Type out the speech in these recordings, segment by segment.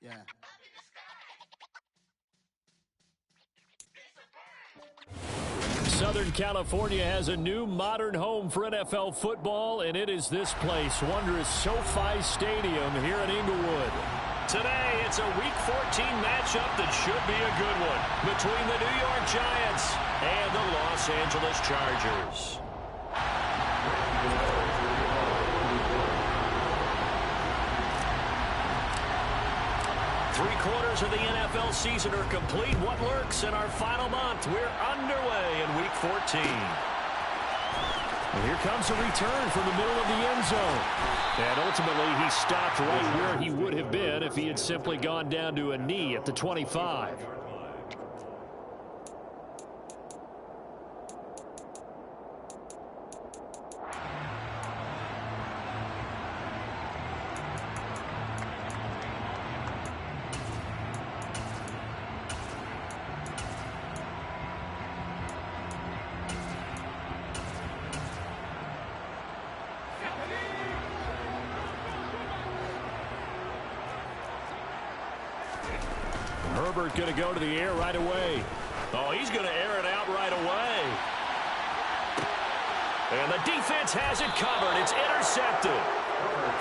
Yeah. Southern California has a new modern home for NFL football, and it is this place, wondrous SoFi Stadium here in Inglewood. Today, it's a Week 14 matchup that should be a good one between the New York Giants and the Los Angeles Chargers. Three-quarters of the NFL season are complete. What lurks in our final month? We're underway in Week 14. And here comes a return from the middle of the end zone. And ultimately, he stopped right where he would have been if he had simply gone down to a knee at the 25. Herbert going to go to the air right away. Oh, he's going to air it out right away. And the defense has it covered. It's intercepted.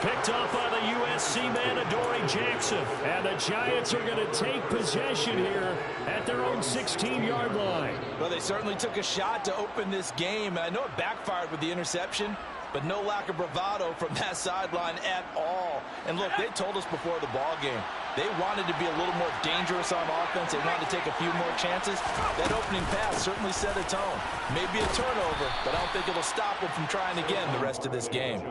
Picked up by the USC man, Adoree Jackson. And the Giants are going to take possession here at their own 16-yard line. Well, they certainly took a shot to open this game. And I know it backfired with the interception, but no lack of bravado from that sideline at all. And look, they told us before the ball game, they wanted to be a little more dangerous on offense. They wanted to take a few more chances. That opening pass certainly set a tone. Maybe a turnover, but I don't think it'll stop them from trying again the rest of this game.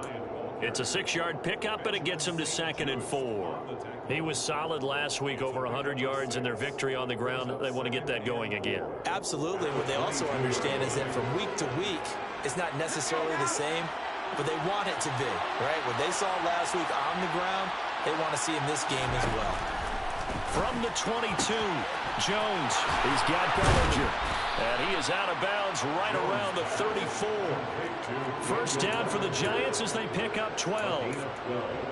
It's a 6-yard pickup, and it gets him to 2nd and 4. He was solid last week, over 100 yards in their victory on the ground. They want to get that going again. Absolutely. What they also understand is that from week to week, it's not necessarily the same, but they want it to be, right? What they saw last week on the ground, they want to see in this game as well. From the 22, Jones. He's got Bellinger. And he is out of bounds right around the 34. First down for the Giants as they pick up 12.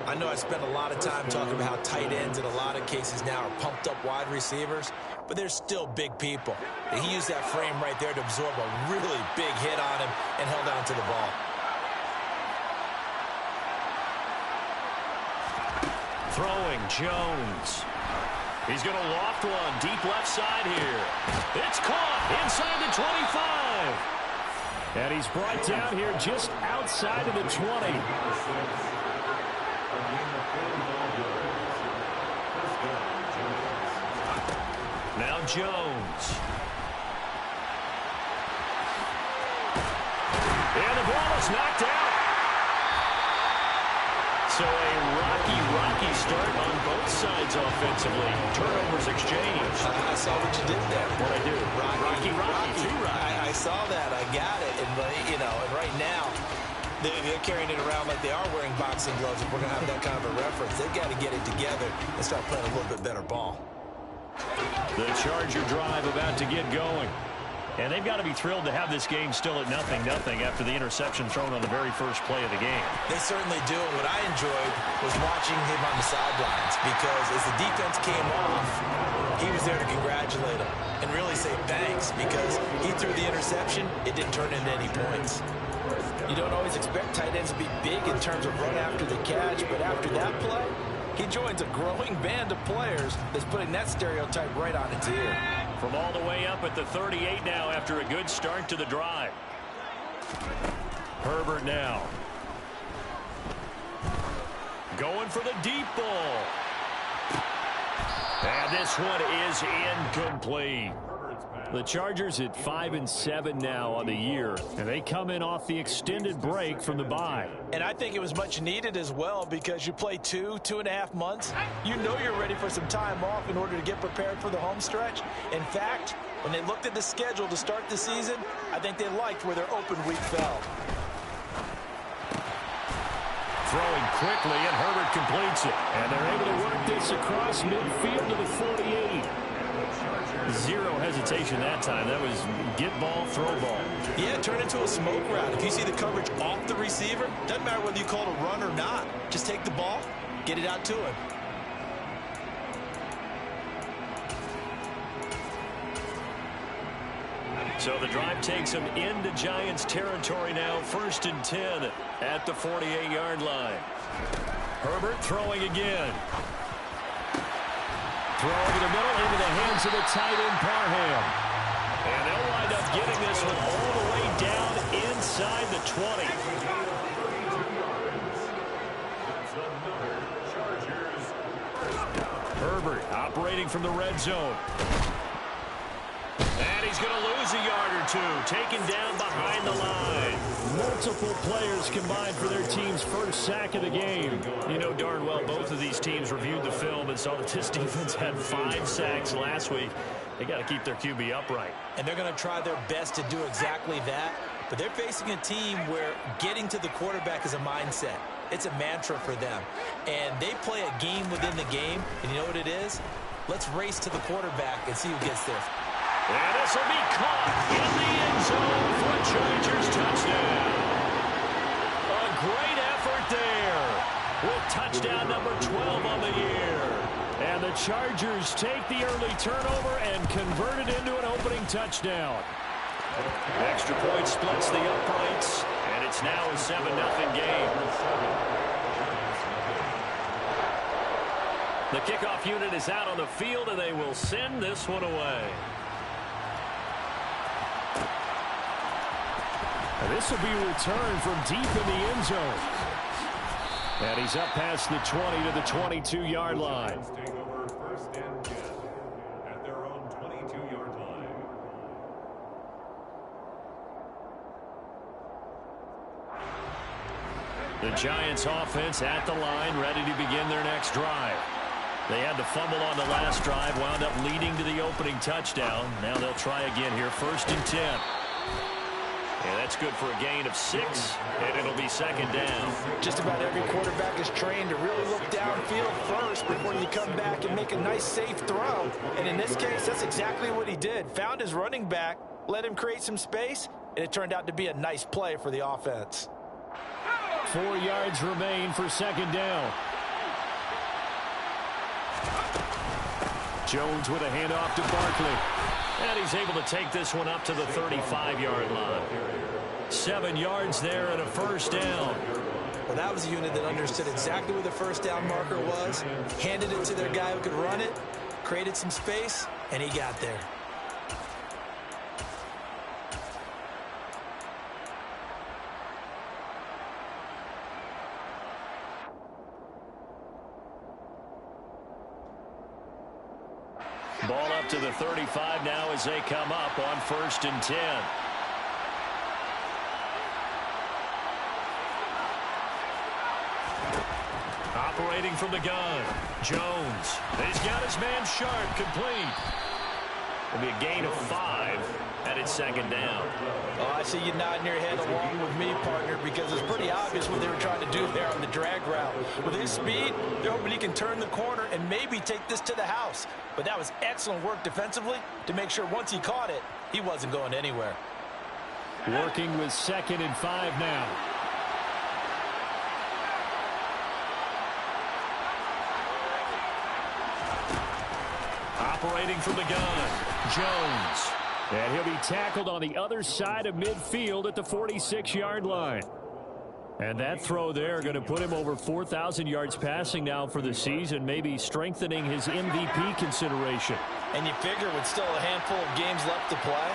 I know I spent a lot of time talking about how tight ends in a lot of cases now are pumped up wide receivers, but they're still big people. And he used that frame right there to absorb a really big hit on him and held on to the ball. Throwing, Jones. He's going to loft one deep left side here. It's caught inside the 25. And he's brought down here just outside of the 20. Now Jones. And the ball is knocked out. So a rocky start on both sides offensively. Turnovers exchanged. I saw what you did there. What'd I do? Rocky. I saw that. I got it. And, you know, and right now, they're carrying it around like they are wearing boxing gloves. If we're going to have that kind of a reference, they've got to get it together and start playing a little bit better ball. The Charger drive about to get going. And they've got to be thrilled to have this game still at 0-0 after the interception thrown on the very first play of the game. They certainly do. And what I enjoyed was watching him on the sidelines, because as the defense came off, he was there to congratulate him and really say thanks, because he threw the interception. It didn't turn into any points. You don't always expect tight ends to be big in terms of run after the catch, but after that play, he joins a growing band of players that's putting that stereotype right on its ear. From all the way up at the 38 now after a good start to the drive. Herbert now. Going for the deep ball. And this one is incomplete. The Chargers at 5-7 now on the year, and they come in off the extended break from the bye. And I think it was much needed as well, because you play 2.5 months. You know you're ready for some time off in order to get prepared for the home stretch. In fact, when they looked at the schedule to start the season, I think they liked where their open week fell. Throwing quickly, and Herbert completes it. And they're able to work this across midfield to the 48. Zero hesitation that time. That was get ball, throw ball. Yeah, turn into a smoke route. If you see the coverage off the receiver, doesn't matter whether you call it a run or not. Just take the ball, get it out to him. So the drive takes them into Giants territory now. 1st and 10 at the 48-yard line. Herbert throwing again. Throw over the middle into the hands of the tight end, Parham. And they'll wind up getting this one all the way down inside the 20. Herbert operating from the red zone. And he's going to lose a yard or two, taken down behind the line. Multiple players combined for their team's first sack of the game. You know darn well both of these teams reviewed the film and saw that this defense had 5 sacks last week. They got to keep their QB upright. And they're going to try their best to do exactly that. But they're facing a team where getting to the quarterback is a mindset. It's a mantra for them. And they play a game within the game. And you know what it is? Let's race to the quarterback and see who gets there. And this will be caught in the end zone for a Chargers touchdown. A great effort there with touchdown number 12 on the year. And the Chargers take the early turnover and convert it into an opening touchdown. Extra point splits the uprights, and it's now a 7-0 game. The kickoff unit is out on the field, and they will send this one away. And this will be returned from deep in the end zone. And he's up past the 20 to the 22-yard line. At their own 22-yard line. The Giants offense at the line, ready to begin their next drive. They had the fumble on the last drive, wound up leading to the opening touchdown. Now they'll try again here, 1st and 10. And that's good for a gain of 6, and it'll be 2nd down. Just about every quarterback is trained to really look downfield first before you come back and make a nice, safe throw. And in this case, that's exactly what he did. Found his running back, let him create some space, and it turned out to be a nice play for the offense. 4 yards remain for 2nd down. Jones with a handoff to Barkley. And he's able to take this one up to the 35-yard line. 7 yards there and a 1st down. Well, that was a unit that understood exactly where the 1st down marker was, handed it to their guy who could run it, created some space, and he got there. Ball up to the 35 now as they come up on 1st and 10. Operating from the gun, Jones. He's got his man sharp, complete. It'll be a gain of 5, and it's 2nd down. Oh, I see you nodding your head along with me, partner, because it's pretty obvious what they were trying to do there on the drag route. With his speed, they're hoping he can turn the corner and maybe take this to the house. But that was excellent work defensively to make sure once he caught it, he wasn't going anywhere. Working with 2nd and 5 now. Operating from the gun, Jones. And he'll be tackled on the other side of midfield at the 46-yard line. And that throw there going to put him over 4,000 yards passing now for the season, maybe strengthening his MVP consideration. And you figure with still a handful of games left to play,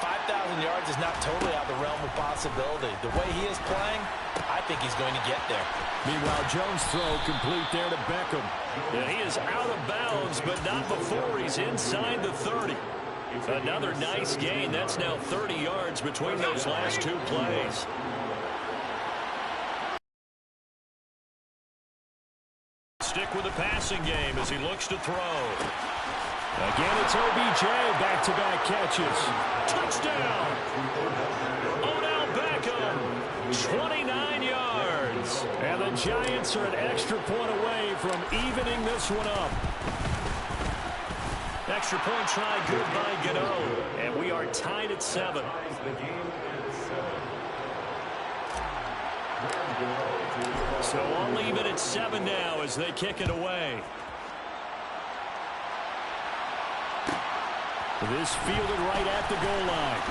5,000 yards is not totally out of the realm of possibility. The way he is playing, I think he's going to get there. Meanwhile, Jones' throw complete there to Beckham. And he is out of bounds, but not before he's inside the 30. Another nice gain. That's now 30 yards between those last 2 plays. Stick with the passing game as he looks to throw. Again, it's OBJ, back-to-back catches. Touchdown! Odell Beckham, 29 yards. And the Giants are an extra point away from evening this one up. Extra point try good by Gano. And we are tied at 7. So I'll leave it at 7 now as they kick it away. This fielded right at the goal line.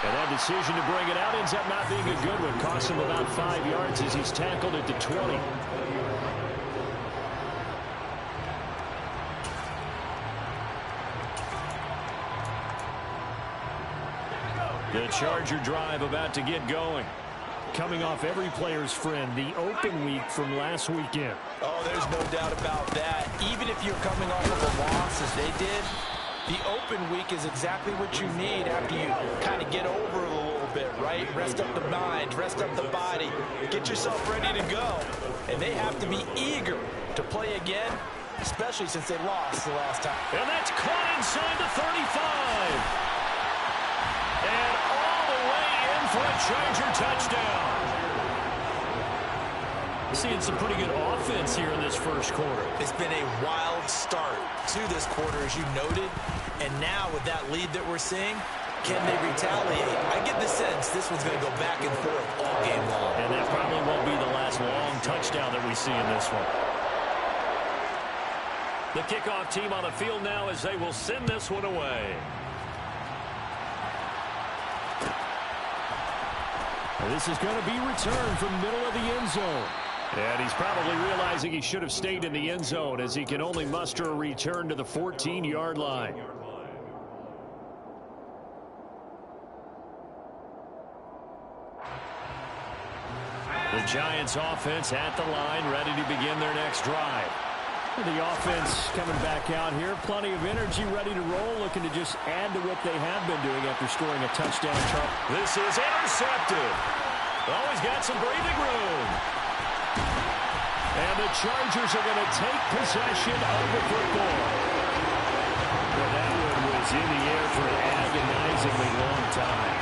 And that decision to bring it out ends up not being a good one. Costs him about 5 yards as he's tackled at the 20. The Charger drive about to get going. Coming off every player's friend, the open week from last weekend. Oh, there's no doubt about that. Even if you're coming off of a loss as they did, the open week is exactly what you need after you kind of get over it a little bit, right? Rest up the mind, rest up the body, get yourself ready to go. And they have to be eager to play again, especially since they lost the last time. And that's caught inside the 35. And all the way in for a Charger touchdown. Seeing some pretty good offense here in this first quarter. It's been a wild start to this quarter, as you noted. And now with that lead that we're seeing, can they retaliate? I get the sense this one's going to go back and forth all game long. And that probably won't be the last long touchdown that we see in this one. The kickoff team on the field now as they will send this one away. This is going to be returned from middle of the end zone. And he's probably realizing he should have stayed in the end zone as he can only muster a return to the 14-yard line. The Giants offense at the line, ready to begin their next drive. The offense coming back out here. Plenty of energy, ready to roll, looking to just add to what they have been doing after scoring a touchdown. This is intercepted. Oh, he's got some breathing room. And the Chargers are going to take possession of the football. Well, that one was in the air for an agonizingly long time.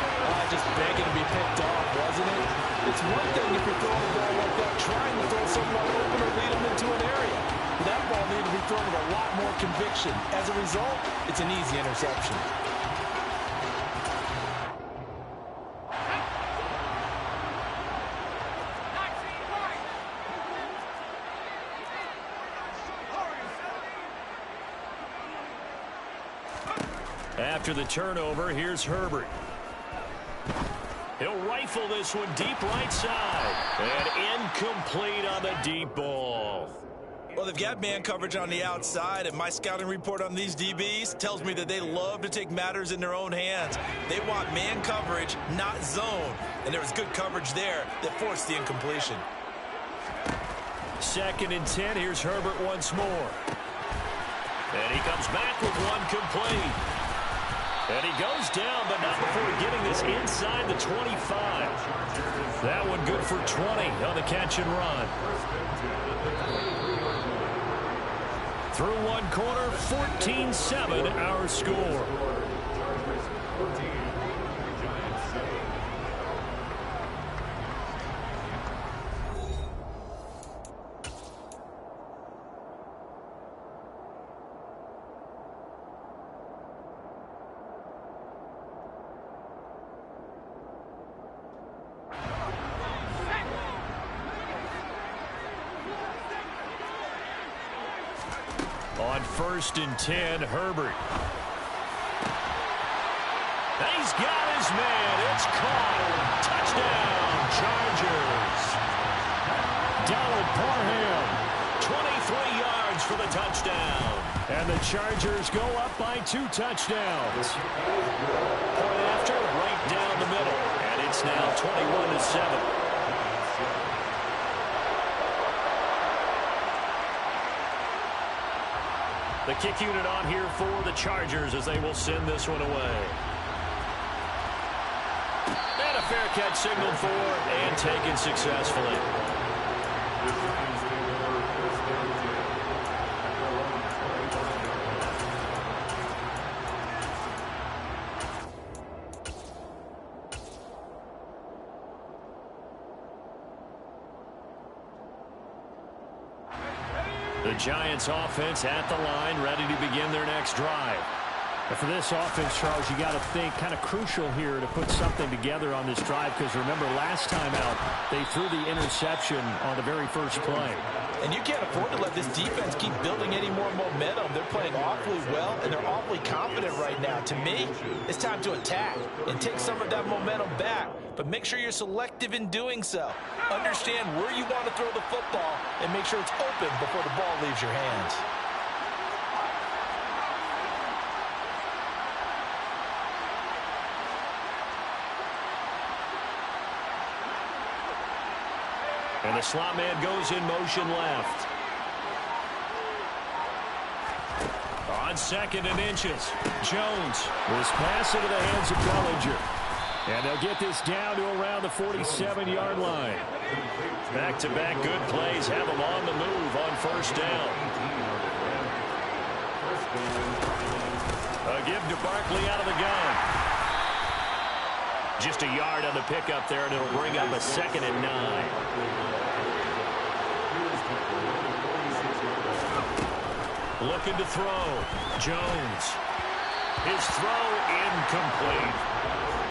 Just begging to be picked off, wasn't it? It's one thing if you're throwing a ball like that, trying to throw someone open or lead them into an area. That ball needed to be thrown with a lot more conviction. As a result, it's an easy interception. After the turnover, here's Herbert. He'll rifle this one deep right side. And incomplete on the deep ball. Well, they've got man coverage on the outside, and my scouting report on these DBs tells me that they love to take matters in their own hands. They want man coverage, not zone. And there was good coverage there that forced the incompletion. 2nd and 10. Here's Herbert once more. And he comes back with one complete. And he goes down, but not before getting this inside the 25. That one good for 20 on the catch and run. Through one quarter, 14-7 our score. On 1st and 10, Herbert. And he's got his man. It's caught. Touchdown, Chargers. Donald Parham, 23 yards for the touchdown. And the Chargers go up by 2 touchdowns. Point after, right down the middle. And it's now 21-7. The kick unit on here for the Chargers as they will send this one away. And a fair catch signaled for and taken successfully. The Giants offense at the line, ready to begin their next drive. And for this offense, Charles, you got to think kind of crucial here to put something together on this drive, because remember last time out they threw the interception on the very first play. And you can't afford to let this defense keep building any more momentum. They're playing awfully well, and they're awfully confident right now. To me, it's time to attack and take some of that momentum back, but make sure you're selective in doing so. Understand where you want to throw the football and make sure it's open before the ball leaves your hands. And the slot man goes in motion left. On 2nd and inches, Jones was pass into the hands of Bellinger. And they'll get this down to around the 47-yard line. Back-to-back good plays have them on the move on first down. A give to Barkley out of the gun. Just a yard on the pickup there, and it'll bring up a 2nd and 9. Looking to throw. Jones. His throw incomplete.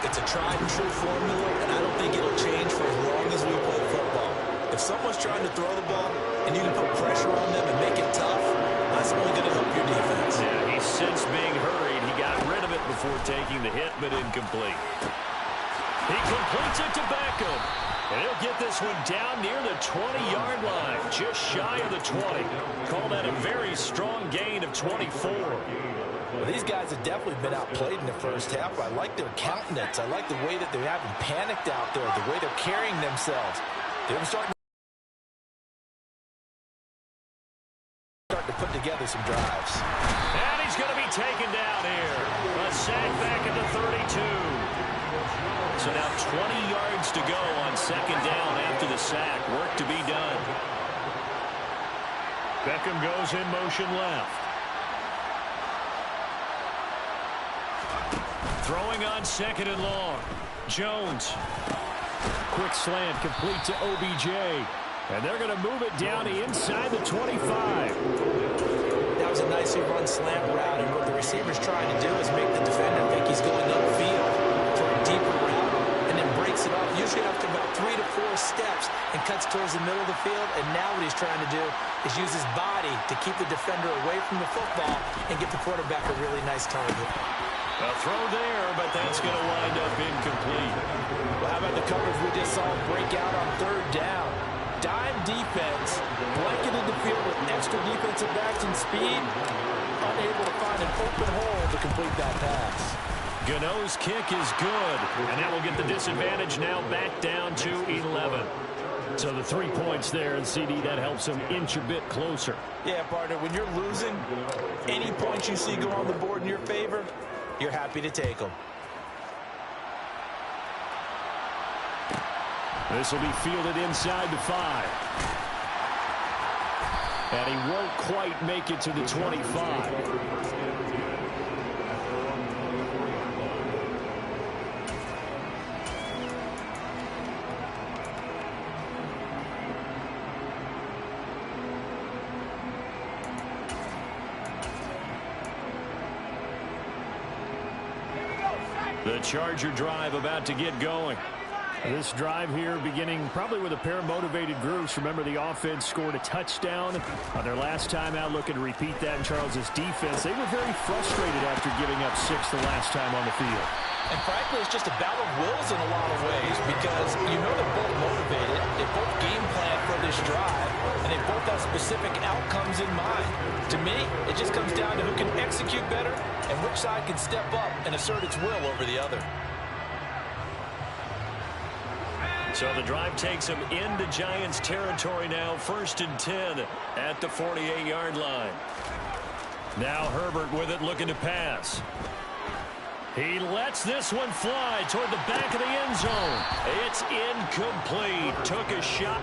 It's a tried and true formula, and I don't think it'll change for as long as we play football. If someone's trying to throw the ball and you can put pressure on them and make it tough, that's only going to help your defense. Yeah, he's since being hurried. He got rid of it before taking the hit, but incomplete. He completes it to Beckham. And he'll get this one down near the 20-yard line, just shy of the 20. Call that a very strong gain of 24. Well, these guys have definitely been outplayed in the first half. I like their countenance. I like the way that they haven't panicked out there, the way they're carrying themselves. They're starting to put together some drives. And he's going to be taken down here. A sack back at the 32. So now 20 yards to go on 2nd down after the sack. Work to be done. Beckham goes in motion left. Throwing on 2nd and long. Jones. Quick slant complete to OBJ. And they're going to move it down to inside the 25. That was a nicely run slant route, and what the receiver's trying to do is make the defender think he's going upfield for a deeper route, and then breaks it off, usually after about 3 to 4 steps, and cuts towards the middle of the field. And now what he's trying to do is use his body to keep the defender away from the football and get the quarterback a really nice target. A throw there, but that's going to wind up incomplete. Well, how about the coverage we just saw break out on 3rd down? Dime defense, blanketed the field with extra defensive backs and speed, unable to find an open hole to complete that pass. Gano's kick is good, and that will get the disadvantage now back down to 11. So the 3 points there, and CD, that helps them inch a bit closer. Yeah, partner, when you're losing, any points you see go on the board in your favor, you're happy to take them. This will be fielded inside the 5. And he won't quite make it to the 25. The Charger drive about to get going. This drive here beginning probably with a pair of motivated groups. Remember, the offense scored a touchdown on their last time out, looking to repeat that in Charles's defense. They were very frustrated after giving up 6 the last time on the field. And frankly, it's just a battle of wills in a lot of ways, because you know they're both motivated, they both game plan for this drive, and they both have specific outcomes in mind. To me, it just comes down to who can execute better and which side can step up and assert its will over the other. So the drive takes him into Giants territory now. 1st and 10 at the 48-yard line. Now Herbert with it, looking to pass. He lets this one fly toward the back of the end zone. It's incomplete. Took a shot.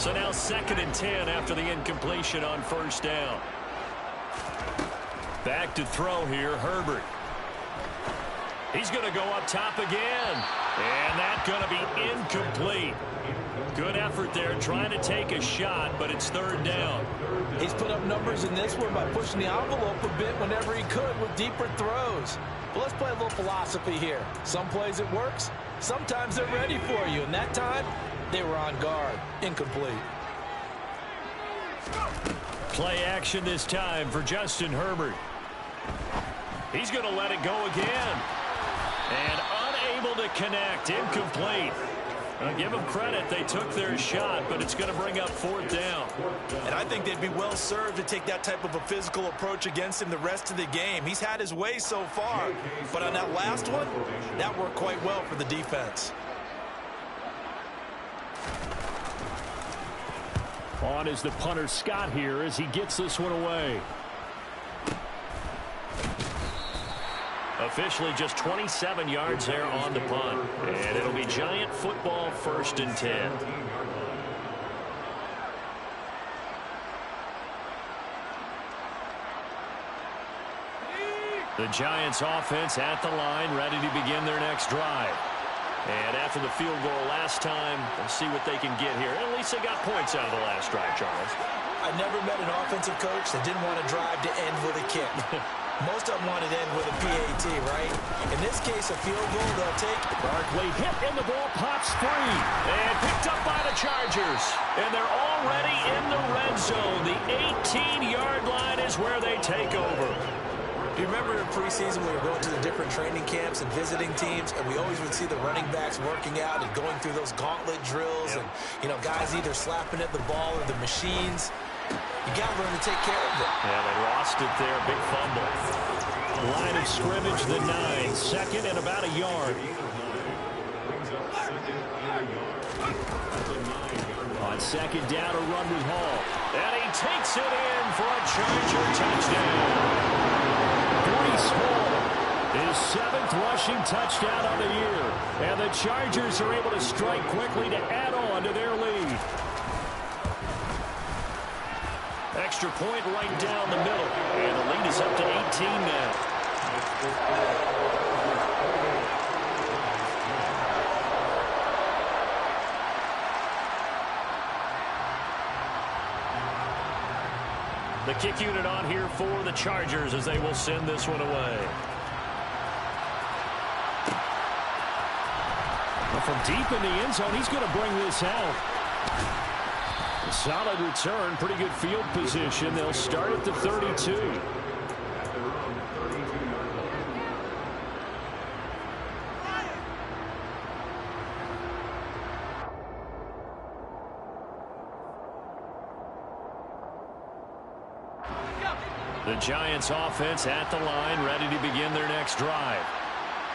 So now 2nd and 10 after the incompletion on first down. Back to throw here, Herbert. He's going to go up top again. And that's going to be incomplete. Good effort there trying to take a shot, but it's 3rd down. He's put up numbers in this one by pushing the envelope a bit whenever he could with deeper throws. But let's play a little philosophy here. Some plays it works. Sometimes they're ready for you. And that time, they were on guard. Incomplete. Play action this time for Justin Herbert. He's going to let it go again. And unable to connect. Incomplete. I'll give them credit. They took their shot, but it's going to bring up 4th down. And I think they'd be well served to take that type of a physical approach against him the rest of the game. He's had his way so far, but on that last one, that worked quite well for the defense. On is the punter Scott here as he gets this one away. Officially just 27 yards there on the punt. And it'll be Giant football 1st and 10. The Giants offense at the line, ready to begin their next drive. And after the field goal last time, we'll see what they can get here. At least they got points out of the last drive, Charles. I never met an offensive coach that didn't want to drive to end with a kick. Most of them wanted to end with a PAT, right? In this case, a field goal they'll take. Barkley hit and the ball pops free. And picked up by the Chargers. And they're already in the red zone. The 18-yard line is where they take over. Do you remember in preseason we were going to the different training camps and visiting teams, and we always would see the running backs working out and going through those gauntlet drills, and, you know, guys either slapping at the ball or the machines. You got to learn to take care of it. Yeah, they lost it there. Big fumble. Line of scrimmage, the 9. 2nd and about a yard. On 2nd down, a run with Hall. And he takes it in for a Charger touchdown. Breece Hall, his 7th rushing touchdown of the year. And the Chargers are able to strike quickly to add on to their lead. Extra point right down the middle. And the lead is up to 18 now. The kick unit on here for the Chargers as they will send this one away. Well, from deep in the end zone, he's going to bring this out. Solid return, pretty good field position. They'll start at the 32. The Giants offense at the line, ready to begin their next drive.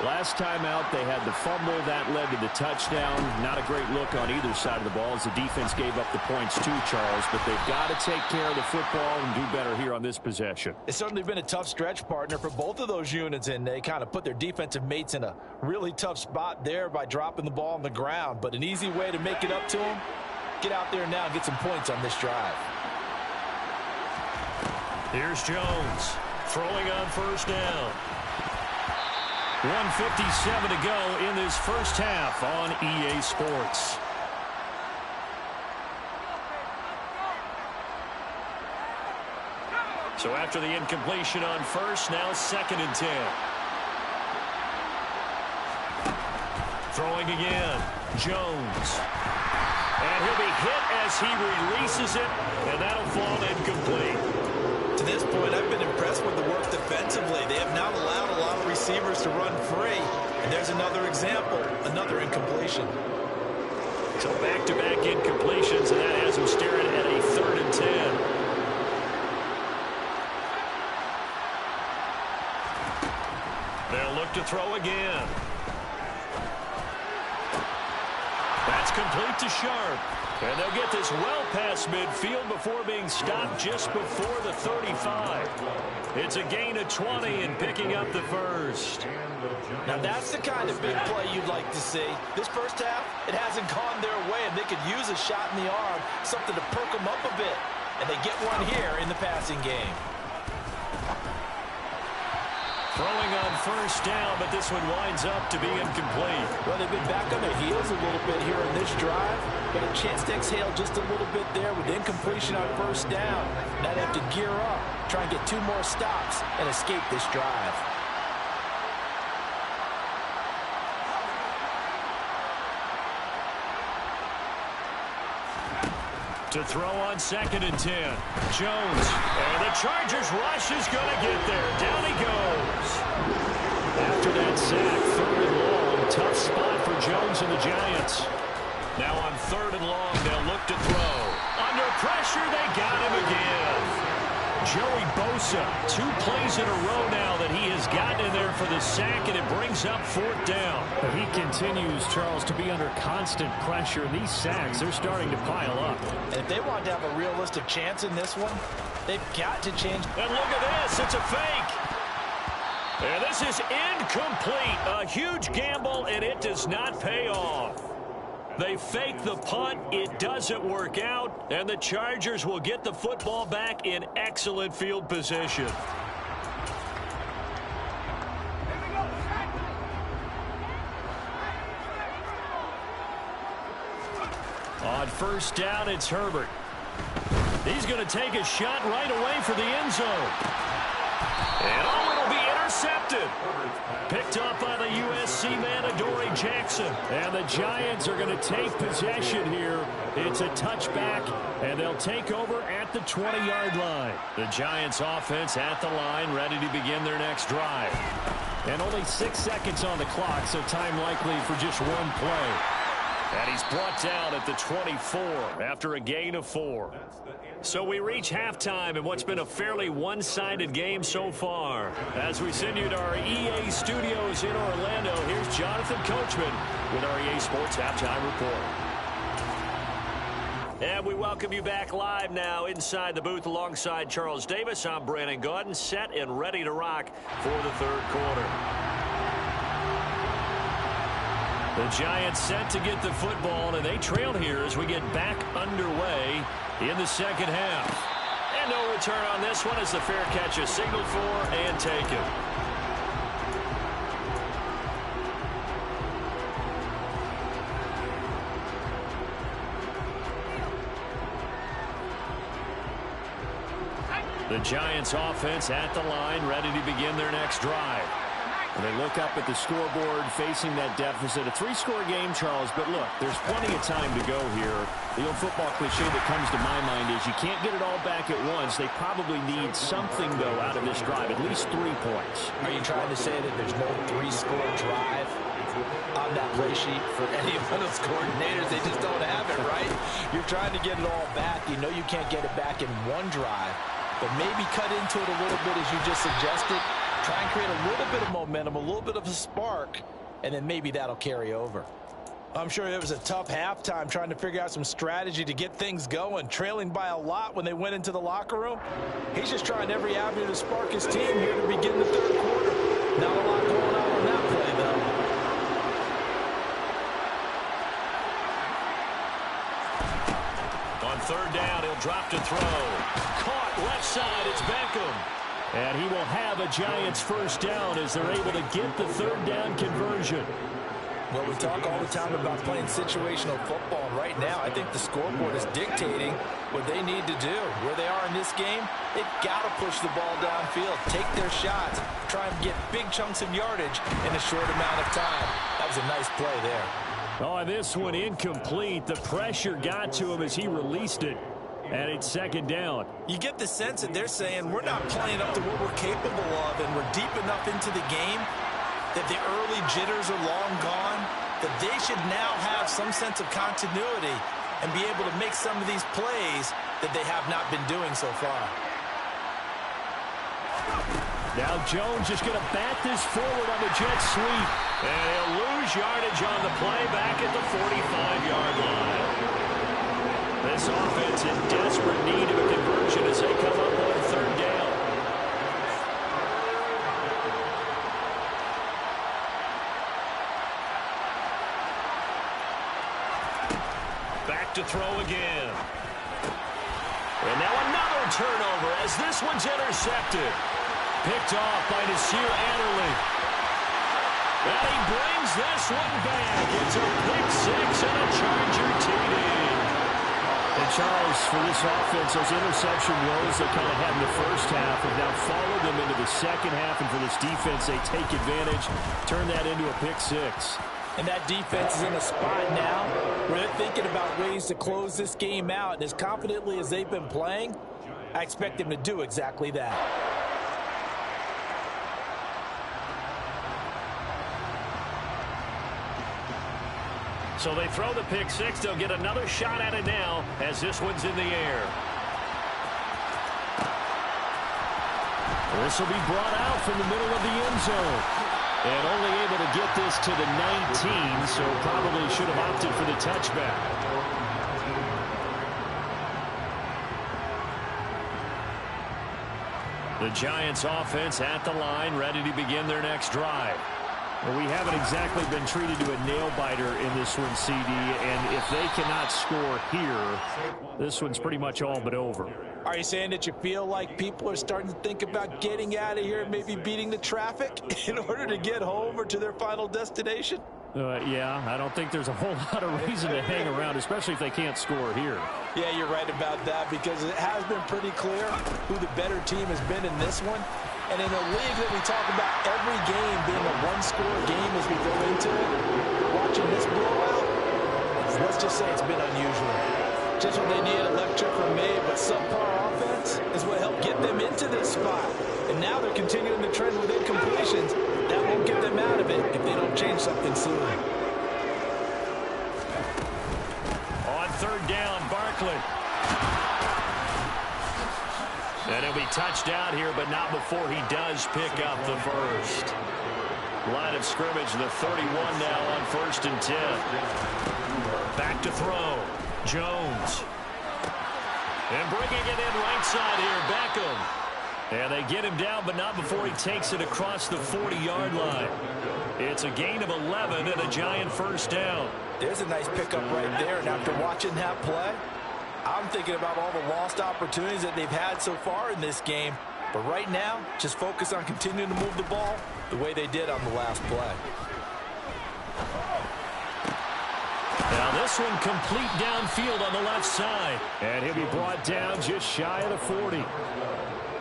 Last time out, they had the fumble. That led to the touchdown. Not a great look on either side of the ball as the defense gave up the points too, Charles. But they've got to take care of the football and do better here on this possession. It's certainly been a tough stretch, partner, for both of those units, and they kind of put their defensive mates in a really tough spot there by dropping the ball on the ground. But an easy way to make it up to them, get out there now and get some points on this drive. Here's Jones throwing on first down. 1:57 to go in this first half on EA Sports. So after the incompletion on first, now 2nd and 10. Throwing again, Jones. And he'll be hit as he releases it, and that'll fall incomplete. To this point, I've been impressed with the work defensively. They have not allowed a lot of receivers to run free. And there's another example, another incompletion. So back-to-back incompletions, and that has him staring at a 3rd and 10. They'll look to throw again. That's complete to Sharp. And they'll get this well past midfield before being stopped just before the 35. It's a gain of 20 and picking up the first. Now that's the kind of big play you'd like to see. This first half, it hasn't gone their way, and they could use a shot in the arm, something to perk them up a bit. And they get one here in the passing game. Throwing on first down, but this one winds up to be incomplete. Well, they've been back on their heels a little bit here in this drive, but a chance to exhale just a little bit there with incompletion on first down. Now they have to gear up, try and get 2 more stops, and escape this drive. To throw on 2nd and 10. Jones. And the Chargers rush is going to get there. Down he goes. After that sack, 3rd and long. Tough spot for Jones and the Giants. Now on 3rd and long, they'll look to throw. Under pressure, they got him again. Joey Bosa, 2 plays in a row now that he has gotten in there for the sack, and it brings up 4th down. He continues, Charles, to be under constant pressure. These sacks, they're starting to pile up. And if they want to have a realistic chance in this one, they've got to change. And look at this, it's a fake. And this is incomplete. A huge gamble, and it does not pay off. They fake the punt. It doesn't work out, and the Chargers will get the football back in excellent field position. On first down, it's Herbert. He's going to take a shot right away for the end zone. And it'll be intercepted. Picked up by the USC man, Adoree Jackson. And the Giants are going to take possession here. It's a touchback, and they'll take over at the 20-yard line. The Giants offense at the line, ready to begin their next drive. And only 6 seconds on the clock, so time likely for just one play. And he's brought down at the 24 after a gain of 4. So we reach halftime in what's been a fairly one-sided game so far. As we send you to our EA studios in Orlando, here's Jonathan Coachman with our EA Sports Halftime Report. And we welcome you back live now inside the booth alongside Charles Davis. I'm Brandon Gaudin, set and ready to rock for the 3rd quarter. The Giants set to get the football, and they trail here as we get back underway in the 2nd half. And no return on this one as the fair catch is signaled for and taken. The Giants offense at the line, ready to begin their next drive. They look up at the scoreboard facing that deficit. A 3-score game, Charles, but look, there's plenty of time to go here. The old football cliche that comes to my mind is you can't get it all back at once. They probably need something, though, out of this drive, at least 3 points. Are you trying to say that there's no 3-score drive on that play sheet for any of those coordinators? They just don't have it, right? You're trying to get it all back. You know you can't get it back in one drive, but maybe cut into it a little bit as you just suggested. Try and create a little bit of momentum, a little bit of a spark, and then maybe that'll carry over. I'm sure it was a tough halftime trying to figure out some strategy to get things going, trailing by a lot when they went into the locker room. He's just trying every avenue to spark his team here to begin the 3rd quarter. Not a lot going on that play, though. On 3rd down, he'll drop to throw. Caught left side, it's Beckham. And he will have a Giants first down as they're able to get the 3rd down conversion. Well, we talk all the time about playing situational football, and right now I think the scoreboard is dictating what they need to do. Where they are in this game, they've got to push the ball downfield, take their shots, try and get big chunks of yardage in a short amount of time. That was a nice play there. Oh, this one incomplete. The pressure got to him as he released it. And it's 2nd down. You get the sense that they're saying we're not playing up to what we're capable of, and we're deep enough into the game that the early jitters are long gone, that they should now have some sense of continuity and be able to make some of these plays that they have not been doing so far. Now Jones is going to bat this forward on the jet sweep. And he'll lose yardage on the play back at the 45-yard line. This offense in desperate need of a conversion as they come up on third down. Back to throw again. And now another turnover as this one's intercepted. Picked off by Nasir Adderley. And he brings this one back. It's a pick six and a Charger TD. And Charles, for this offense, those interception woes they kind of had in the first half have now followed them into the second half. And for this defense, they take advantage, turn that into a pick six. And that defense is in a spot now where they're thinking about ways to close this game out. And as confidently as they've been playing, I expect them to do exactly that. So they throw the pick six. They'll get another shot at it now as this one's in the air. This will be brought out from the middle of the end zone. And only able to get this to the 19, so probably should have opted for the touchback. The Giants offense at the line, ready to begin their next drive. Well, we haven't exactly been treated to a nail-biter in this one, CD, and if they cannot score here, this one's pretty much all but over. Are you saying that you feel like people are starting to think about getting out of here and maybe beating the traffic in order to get home or to their final destination? Yeah, I don't think there's a whole lot of reason to hang around, especially if they can't score here. Yeah, you're right about that because it has been pretty clear who the better team has been in this one. And in a league that we talk about every game being a one-score game as we go into it, watching this blowout, let's just say it's been unusual. Just what they needed, lecture from me, but subpar offense is what helped get them into this spot. And now they're continuing the trend with incompletions. That won't get them out of it if they don't change something soon. On third down, Barkley. And he'll be touched out here, but not before he does pick up the first. Line of scrimmage, the 31 now on 1st and 10. Back to throw. Jones. And bringing it in right side here, Beckham. And they get him down, but not before he takes it across the 40-yard line. It's a gain of 11 and a Giant first down. There's a nice pickup right there, and after watching that play, I'm thinking about all the lost opportunities that they've had so far in this game. But right now, just focus on continuing to move the ball the way they did on the last play. Now this one complete downfield on the left side. And he'll be brought down just shy of the 40.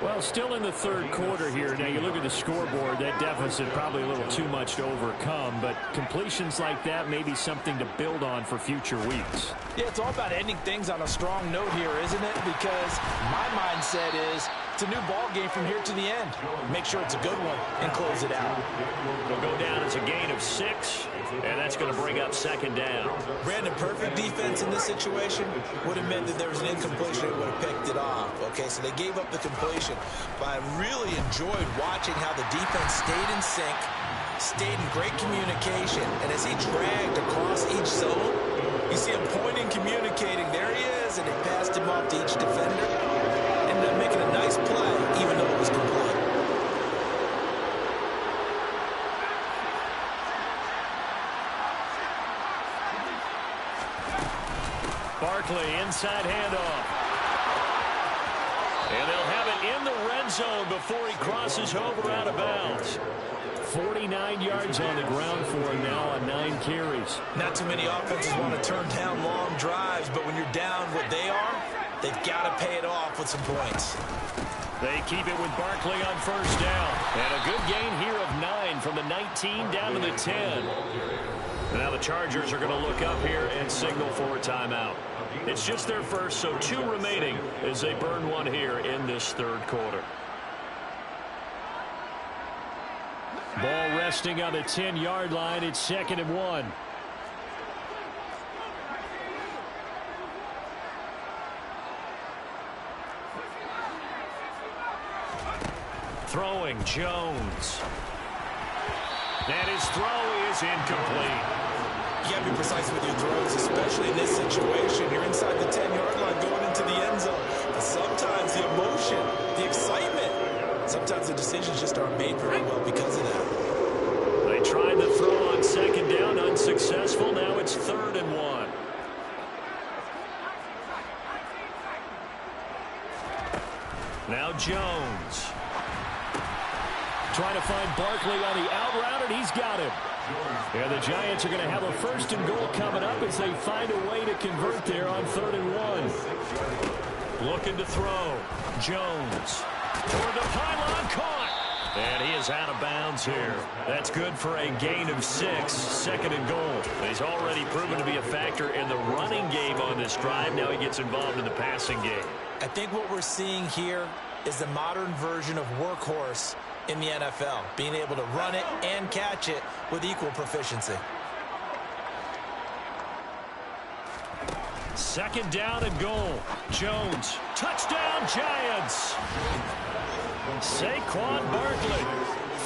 Well, still in the third quarter here. Now you look at the scoreboard, that deficit probably a little too much to overcome, but completions like that may be something to build on for future weeks. Yeah, it's all about ending things on a strong note here, isn't it? Because my mindset is it's a new ball game from here to the end. Make sure it's a good one and close it out. It'll go down as a gain of 6, and that's going to bring up second down. Brandon, perfect defense in this situation would have meant that there was an incompletion and would have picked it off. Okay, so they gave up the completion. But I really enjoyed watching how the defense stayed in sync, stayed in great communication, and as he dragged across each zone, you see him pointing, communicating. There he is, and they passed him off to each defender. Ended up making a nice play, even though it was complete. Barkley, inside handoff. And they'll have it in the red zone before he crosses over out of bounds. 49 yards on the ground for him now on 9 carries. Not too many offenses want to turn down long drives, but when you're down what they are, they've got to pay it off with some points. They keep it with Barkley on first down. And a good gain here of 9 from the 19 down to the 10. And now the Chargers are going to look up here and signal for a timeout. It's just their first, so 2 remaining as they burn one here in this third quarter. Ball resting on the 10-yard line. It's 2nd and 1. Throwing Jones. And his throw is incomplete. You got to be precise with your throws, especially in this situation. You're inside the 10-yard line going into the end zone. But sometimes the emotion, the excitement, sometimes the decisions just aren't made very well because of that. They tried the throw on second down, unsuccessful. Now it's 3rd and 1. Now Jones. Trying to find Barkley on the out route, and he's got him. And the Giants are going to have a 1st and goal coming up as they find a way to convert there on 3rd and 1. Looking to throw. Jones. Toward the pylon, caught. And he is out of bounds here. That's good for a gain of 6, 2nd and goal. He's already proven to be a factor in the running game on this drive. Now he gets involved in the passing game. I think what we're seeing here is the modern version of workhorse in the NFL, being able to run it and catch it with equal proficiency. 2nd down and goal. Jones. Touchdown, Giants. Saquon Barkley.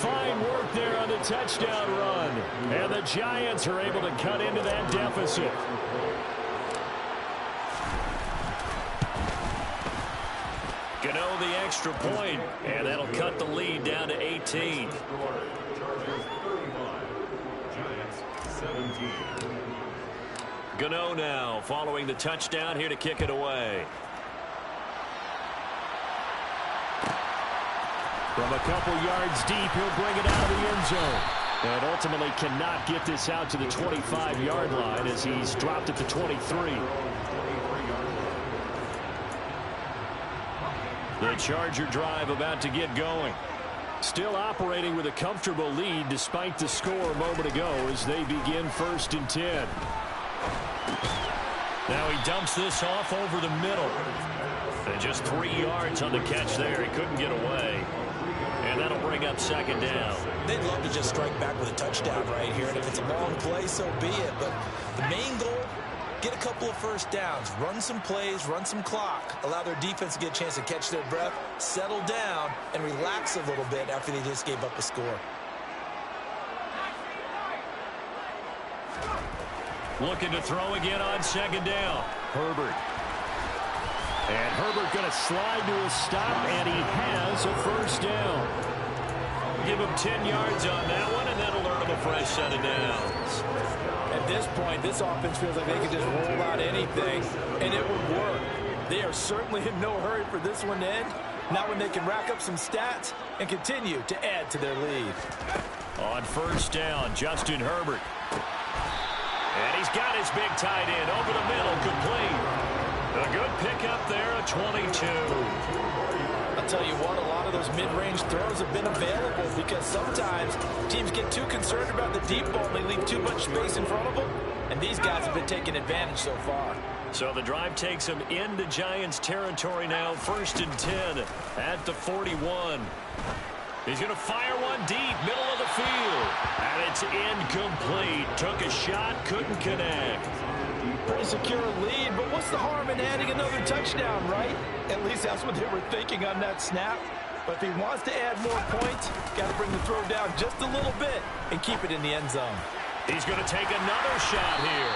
Fine work there on the touchdown run. And the Giants are able to cut into that deficit. Gano the extra point, and that'll cut the lead down to 18. Gano now following the touchdown here to kick it away. From a couple yards deep, he'll bring it out of the end zone. And ultimately cannot get this out to the 25-yard line as he's dropped at the 23. The Charger drive about to get going. Still operating with a comfortable lead despite the score a moment ago as they begin 1st and 10. Now he dumps this off over the middle. And just 3 yards on the catch there. He couldn't get away. And that'll bring up 2nd down. They'd love to just strike back with a touchdown right here. And if it's a long play, so be it. But the main goal, get a couple of 1st downs, run some plays, run some clock, allow their defense to get a chance to catch their breath, settle down, and relax a little bit after they just gave up a score. Looking to throw again on 2nd down. Herbert. And Herbert going to slide to a stop, and he has a 1st down. Give him 10 yards on that one, and that'll earn him a fresh set of downs. At this point, this offense feels like they could just roll out anything, and it would work. They are certainly in no hurry for this one to end. Not when they can rack up some stats and continue to add to their lead. On 1st down, Justin Herbert. And he's got his big tight end over the middle, complete. A good pickup there, a 22. I'll tell you what, a lot of those mid-range throws have been available because sometimes teams get too concerned about the deep ball and they leave too much space in front of them, and these guys have been taking advantage so far. So the drive takes them into Giants territory now, 1st and 10 at the 41. He's going to fire one deep, middle of the field. And it's incomplete. Took a shot, couldn't connect. Pretty secure lead, but what's the harm in adding another touchdown, right? At least that's what they were thinking on that snap. But if he wants to add more points, got to bring the throw down just a little bit and keep it in the end zone. He's going to take another shot here.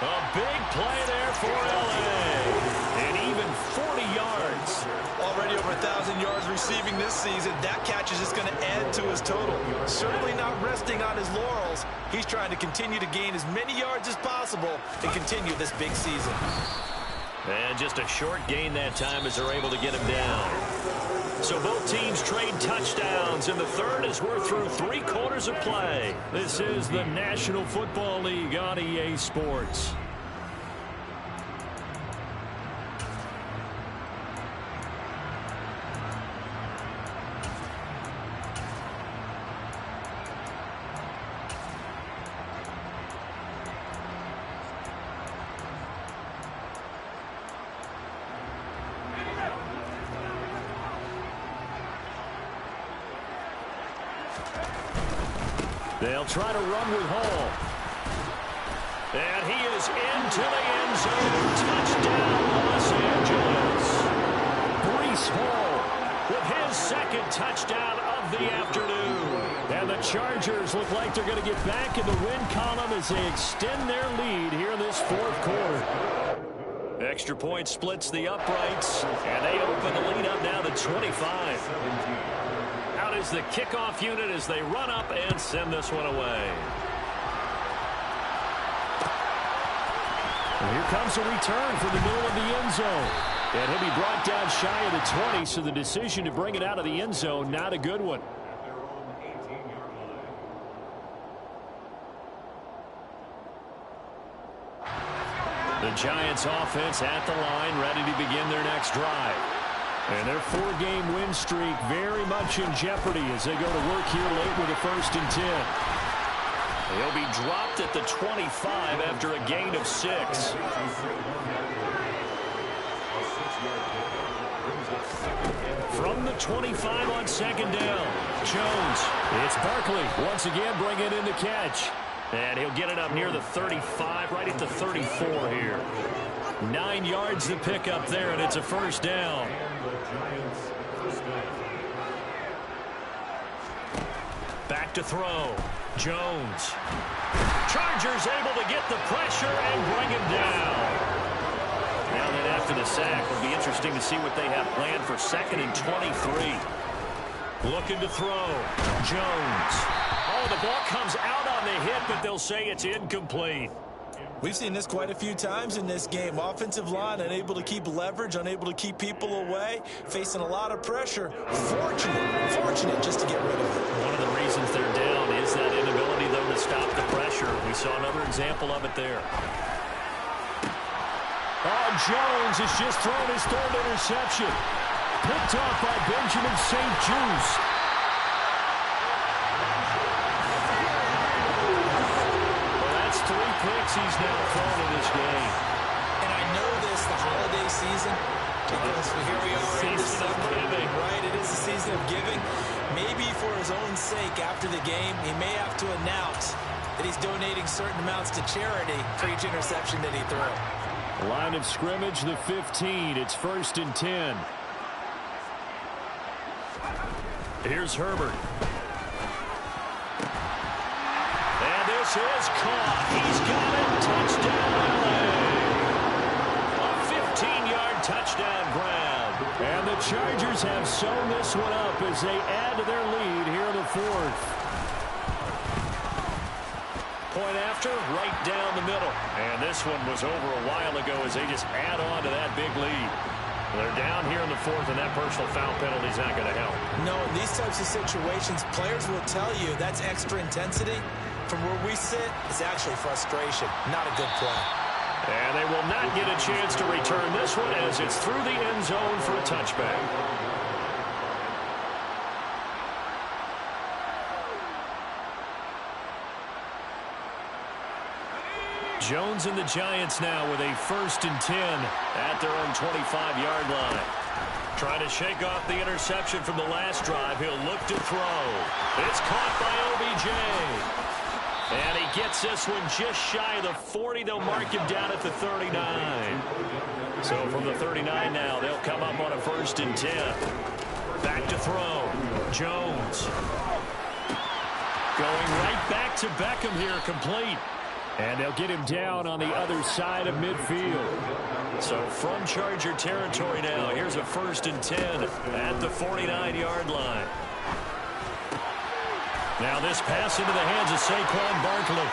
A big play there for L.A. And even 40 yards. Already over 1,000 yards receiving this season. That catch is just going to add to his total. Certainly not resting on his laurels. He's trying to continue to gain as many yards as possible and continue this big season. And just a short gain that time as they're able to get him down. So both teams trade touchdowns in the third as we're through 3 quarters of play. This is the National Football League on EA Sports. They'll try to run with Hall. And he is into the end zone. Touchdown, Los Angeles. Breece Hall with his 2nd touchdown of the afternoon. And the Chargers look like they're going to get back in the win column as they extend their lead here in this fourth quarter. Extra point splits the uprights, and they open the lead up now to 25. Out is the kickoff unit as they run up and send this one away. And here comes a return from the middle of the end zone. And he'll be brought down shy of the 20, so the decision to bring it out of the end zone, not a good one. The Giants offense at the line, ready to begin their next drive. And their 4-game win streak very much in jeopardy as they go to work here late with a 1st and 10. He'll be dropped at the 25 after a gain of 6. From the 25 on 2nd down, Jones. It's Barkley once again bringing in the catch. And he'll get it up near the 35, right at the 34 here. 9 yards to pick up there, and it's a 1st down. Back to throw. Jones. Chargers able to get the pressure and bring him down. Now then after the sack, it'll be interesting to see what they have planned for 2nd and 23. Looking to throw. Jones. Oh, the ball comes out on the hit, but they'll say it's incomplete. We've seen this quite a few times in this game. Offensive line unable to keep leverage, unable to keep people away, facing a lot of pressure. Fortunate just to get rid of it. One of the reasons they're down is that inability, though, to stop the pressure. We saw another example of it there. Oh, Jones has just thrown his 3rd interception. Picked off by Benjamin St. Juice. Well, that's 3 picks he's now thrown in this game. And I know this, the holiday season, because here we are in December, right? It is the season of giving. Maybe for his own sake, after the game, he may have to announce that he's donating certain amounts to charity for each interception that he threw. Line of scrimmage, the 15. It's 1st and 10. Here's Herbert. And this is caught. He's got it. Touchdown, LA. A 15-yard touchdown grab. And the Chargers have sewn this one up as they add to their lead here in the 4th. Point after, right down the middle. And this one was over a while ago as they just add on to that big lead. They're down here in the 4th, and that personal foul penalty is not going to help. No, in these types of situations, players will tell you that's extra intensity. From where we sit, it's actually frustration, not a good play. And they will not get a chance to return this one as it's through the end zone for a touchback. Jones and the Giants now with a 1st and 10 at their own 25-yard line. Trying to shake off the interception from the last drive. He'll look to throw. It's caught by OBJ. And he gets this one just shy of the 40. They'll mark him down at the 39. So from the 39 now, they'll come up on a 1st and 10. Back to throw. Jones. Going right back to Beckham here, complete. And they'll get him down on the other side of midfield. So from Charger territory now, here's a 1st and 10 at the 49-yard line. Now this pass into the hands of Saquon Barkley.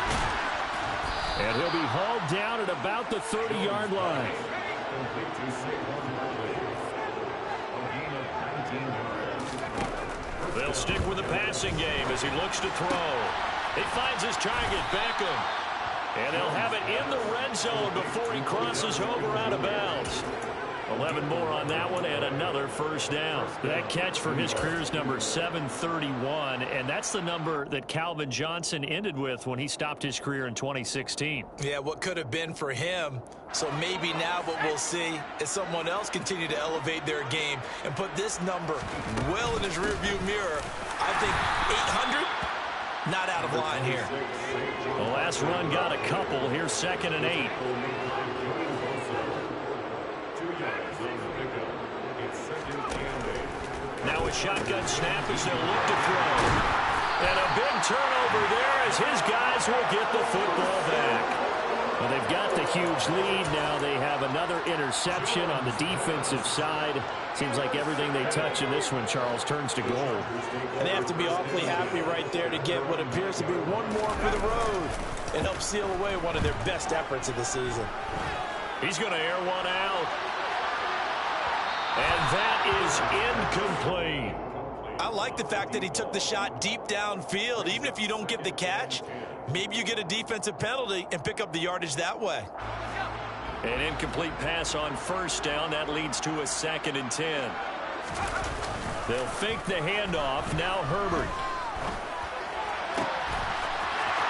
And he'll be hauled down at about the 30-yard line. They'll stick with the passing game as he looks to throw. He finds his target, Beckham. And they'll have it in the red zone before he crosses over out of bounds. 11 more on that one and another 1st down. That catch for his career's number 731, and that's the number that Calvin Johnson ended with when he stopped his career in 2016. Yeah, what could have been for him. So maybe now what we'll see is someone else continue to elevate their game and put this number well in his rearview mirror. I think 800, not out of line here. The last run got a couple. Here's 2nd and 8. Now a shotgun snap as they'll look to throw. And a big turnover there as his guys will get the football back. Well, they've got the huge lead. Now they have another interception on the defensive side. Seems like everything they touch in this one, Charles, turns to gold. And they have to be awfully happy right there to get what appears to be one more for the road and help seal away one of their best efforts of the season. He's going to air one out. And that is incomplete. I like the fact that he took the shot deep downfield. Even if you don't get the catch, maybe you get a defensive penalty and pick up the yardage that way. An incomplete pass on first down. That leads to a 2nd and 10. They'll fake the handoff. Now Herbert.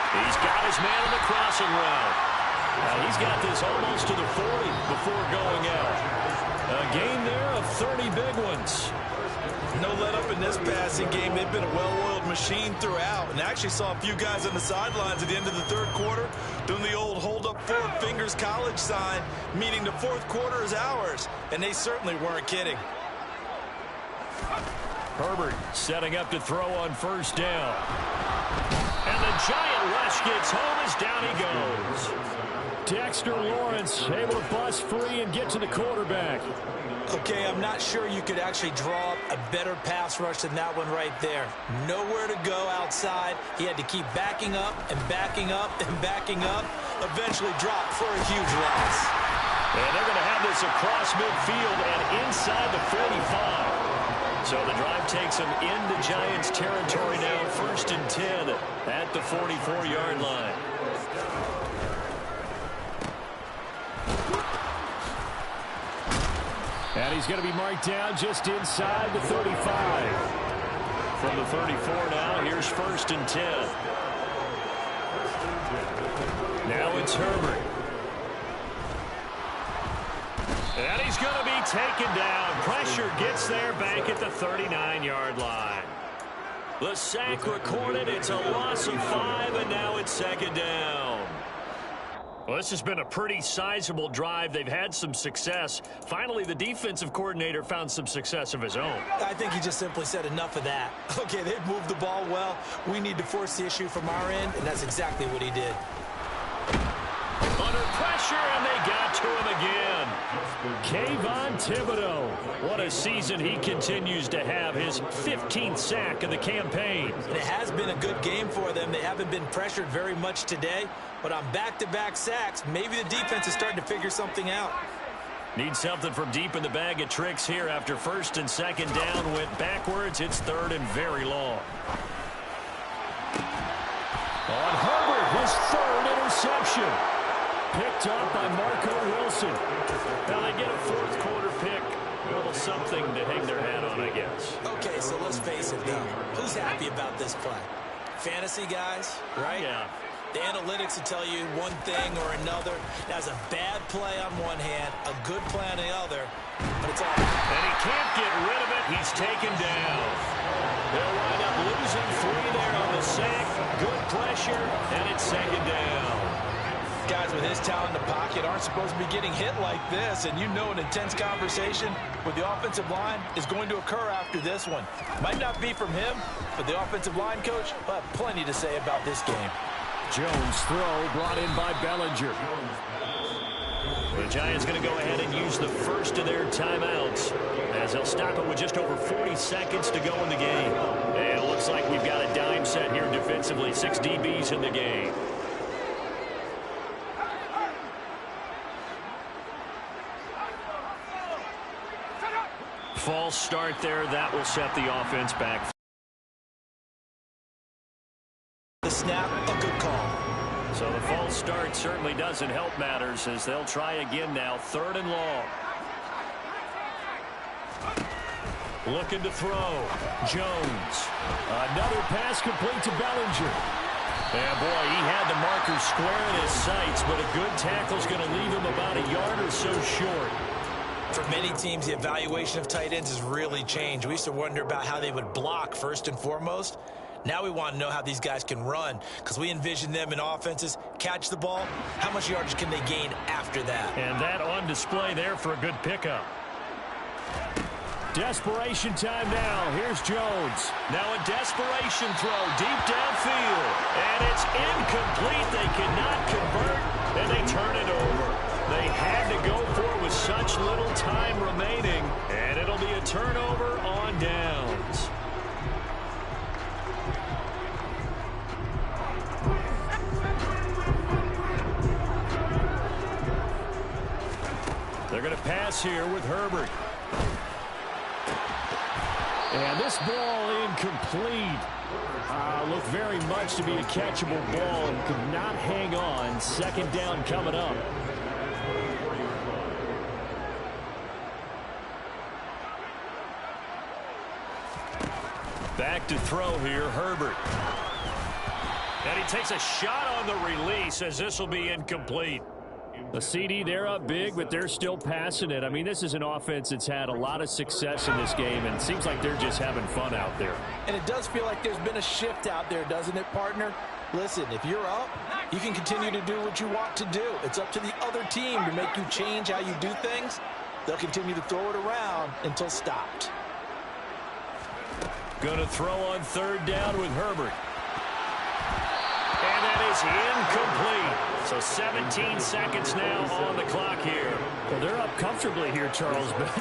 He's got his man on the crossing route. He's got this almost to the 40 before going out. A gain there of 30 big ones. No let up in this passing game. They've been a well-oiled machine throughout. And I actually saw a few guys on the sidelines at the end of the third quarter doing the old hold up 4 fingers college sign, meaning the fourth quarter is ours. And they certainly weren't kidding. Herbert setting up to throw on first down. And the giant rush gets home as down he goes. Dexter Lawrence able to bust free and get to the quarterback. Okay, I'm not sure you could actually draw up a better pass rush than that one right there. Nowhere to go outside. He had to keep backing up and backing up and backing up. Eventually dropped for a huge loss. And they're going to have this across midfield and inside the 45. So the drive takes them into Giants territory now. 1st and 10 at the 44-yard line. And he's going to be marked down just inside the 35. From the 34 now, here's 1st and 10. Now it's Herbert. And he's going to be taken down. Pressure gets there back at the 39-yard line. The sack recorded. It's a loss of 5, and now it's 2nd down. Well, this has been a pretty sizable drive. They've had some success. Finally, the defensive coordinator found some success of his own. I think he just simply said enough of that. Okay, they've moved the ball well. We need to force the issue from our end, and that's exactly what he did. Under pressure, and they got to him again. Kayvon Thibodeau. What a season he continues to have. His 15th sack of the campaign. And it has been a good game for them. They haven't been pressured very much today. But on back-to-back sacks, maybe the defense is starting to figure something out. Need something from deep in the bag of tricks here after 1st and 2nd down. Went backwards. It's 3rd and very long. On Herbert, his 3rd interception. Picked up by Marco Wilson. Now they get a 4th quarter pick. A little something to hang their hat on, I guess. Okay, so let's face it, though. Who's happy about this play? Fantasy guys, right? Yeah. The analytics will tell you one thing or another. That's a bad play on one hand, a good play on the other, but it's all. And he can't get rid of it. He's taken down. They'll wind up losing 3 there on the sack. Good pressure, and it's 2nd down. Guys with his talent in the pocket aren't supposed to be getting hit like this, and you know an intense conversation with the offensive line is going to occur after this one. Might not be from him, but the offensive line coach will have plenty to say about this game. Jones throw brought in by Bellinger. The Giants going to go ahead and use the first of their timeouts as they'll stop it with just over 40 seconds to go in the game. And it looks like we've got a dime set here defensively. 6 DBs in the game. False start there. That will set the offense back. The snap, a good call. So the false start certainly doesn't help matters as they'll try again now. 3rd and long. Looking to throw. Jones. Another pass complete to Bellinger. And boy, he had the marker square in his sights, but a good tackle's going to leave him about a yard or so short. For many teams, the evaluation of tight ends has really changed. We used to wonder about how they would block first and foremost. Now we want to know how these guys can run because we envision them in offenses, catch the ball, how much yardage can they gain after that? And that on display there for a good pickup. Desperation time now. Here's Jones. Now a desperation throw deep downfield. And it's incomplete. They cannot convert, and they turn it over. They had to go for it with such little time remaining, and it'll be a turnover on downs. They're going to pass here with Herbert. And this ball incomplete. Looked very much to be a catchable ball and could not hang on. Second down coming up. Back to throw here, Herbert. And he takes a shot on the release as this will be incomplete. The CD, they're up big, but they're still passing it. I mean, this is an offense that's had a lot of success in this game, and it seems like they're just having fun out there. And it does feel like there's been a shift out there, doesn't it, partner? Listen, if you're up, you can continue to do what you want to do. It's up to the other team to make you change how you do things. They'll continue to throw it around until stopped. Going to throw on third down with Herbert. And that is incomplete. So 17 seconds now on the clock here. Well, they're up comfortably here, Charles, but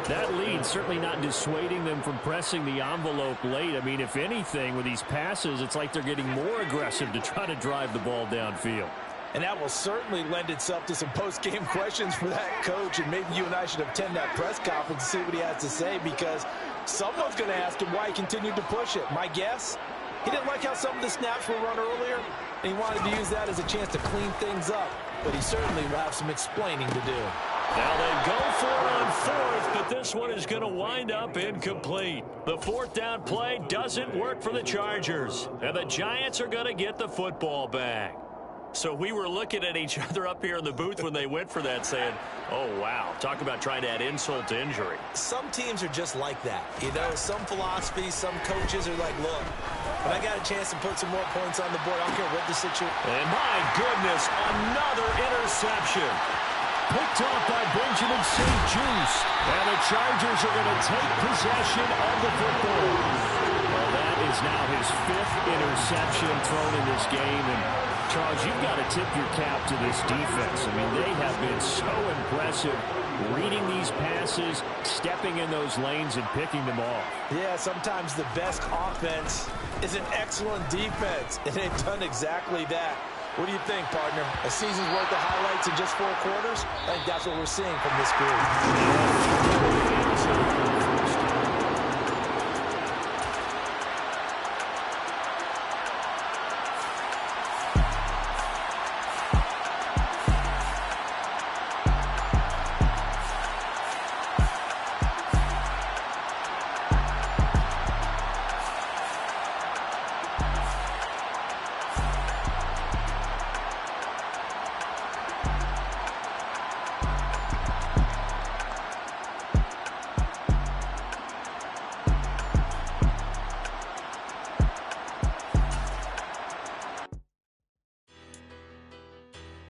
that lead certainly not dissuading them from pressing the envelope late. I mean, if anything, with these passes, it's like they're getting more aggressive to try to drive the ball downfield. And that will certainly lend itself to some post-game questions for that coach, and maybe you and I should attend that press conference and see what he has to say, because someone's going to ask him why he continued to push it. My guess? He didn't like how some of the snaps were run earlier, and he wanted to use that as a chance to clean things up. But he certainly will have some explaining to do. Now they go for it on fourth, but this one is going to wind up incomplete. The fourth down play doesn't work for the Chargers, and the Giants are going to get the football back. So we were looking at each other up here in the booth when they went for that, saying, oh, wow, talk about trying to add insult to injury. Some teams are just like that. You know, some philosophies, some coaches are like, look, when I got a chance to put some more points on the board, I don't care what the situation. And my goodness, another interception. Picked off by Benjamin St. Juice. And the Chargers are going to take possession of the football. Well, that is now his fifth interception thrown in this game. And Charles, you've got to tip your cap to this defense. I mean, they have been so impressive reading these passes, stepping in those lanes, and picking them off. Yeah, sometimes the best offense is an excellent defense, and they've done exactly that. What do you think, partner? A season's worth of highlights in just 4 quarters? I think that's what we're seeing from this group.